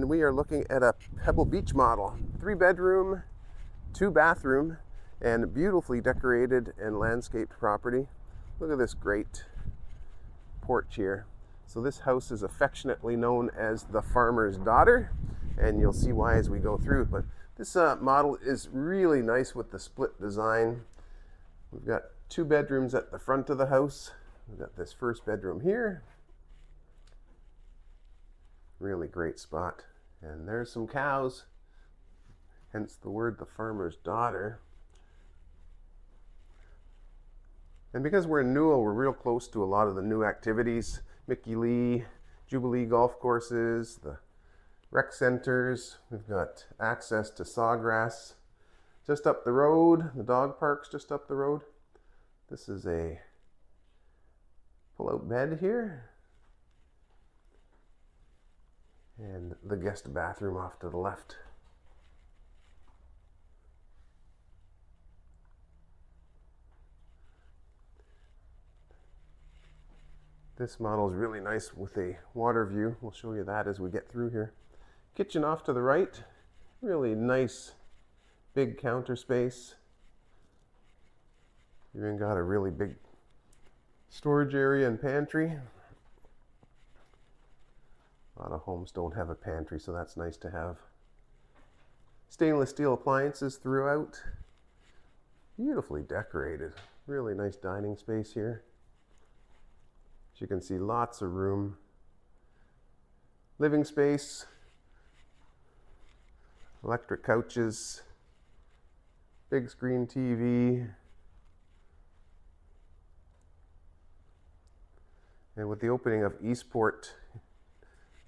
and we are looking at a Pebble Beach model. 3-bedroom, 2-bathroom, and beautifully decorated and landscaped property. Look at this great porch here. So this house is affectionately known as the farmer's daughter, and you'll see why as we go through. But this model is really nice with the split design. We've got 2 bedrooms at the front of the house. We've got this first bedroom here. Really great spot. And there's some cows, hence the word the farmer's daughter. And because we're in Newell, we're real close to a lot of the new activities. Mickey Lee, Jubilee golf courses, the rec centers. We've got access to Sawgrass just up the road. The dog park's just up the road. This is a pull-out bed here. And the guest bathroom off to the left. This model is really nice with a water view. We'll show you that as we get through here. Kitchen off to the right. Really nice big counter space. Even got a really big storage area and pantry. A lot of homes don't have a pantry, so that's nice to have. Stainless steel appliances throughout. Beautifully decorated. Really nice dining space here. As you can see, lots of room. Living space. Electric couches. Big screen TV. And with the opening of Eastport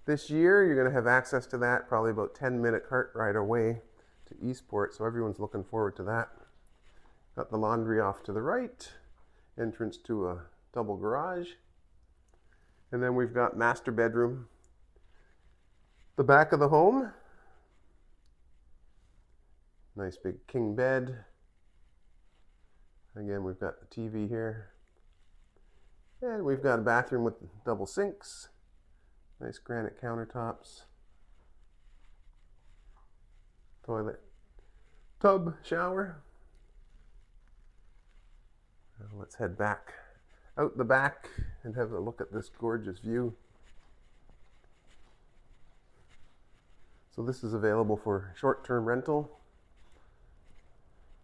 this year, you're going to have access to that, probably about 10-minute cart ride away to Eastport, so everyone's looking forward to that. Got the laundry off to the right, entrance to a double garage, and then we've got master bedroom. The back of the home, nice big king bed. Again, we've got the TV here, and we've got a bathroom with double sinks. Nice granite countertops, toilet, tub, shower. Now let's head back out the back and have a look at this gorgeous view. So this is available for short-term rental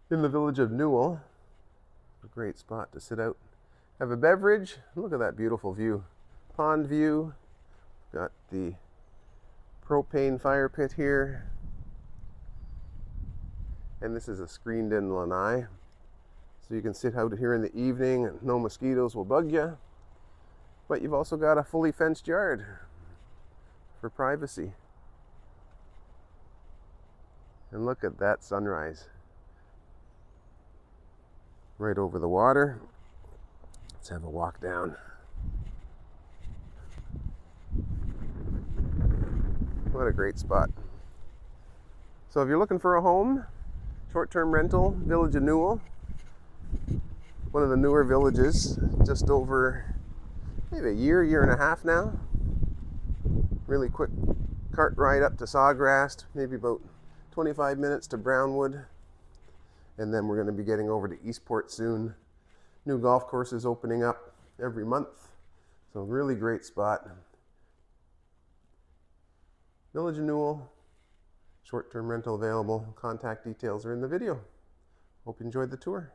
in the Village of Newell. A great spot to sit out, have a beverage. Look at that beautiful view, pond view. Got the propane fire pit here. And this is a screened-in lanai. So you can sit out here in the evening and no mosquitoes will bug you. But you've also got a fully fenced yard for privacy. And look at that sunrise. Right over the water. Let's have a walk down. What a great spot. So if you're looking for a home, short-term rental, Village of Newell, one of the newer villages, just over maybe a year and a half now. Really quick cart ride up to Sawgrass, maybe about 25 minutes to Brownwood. And then we're going to be getting over to Eastport soon. New golf courses opening up every month. So really great spot. Village of Newell, short-term rental available. Contact details are in the video. Hope you enjoyed the tour.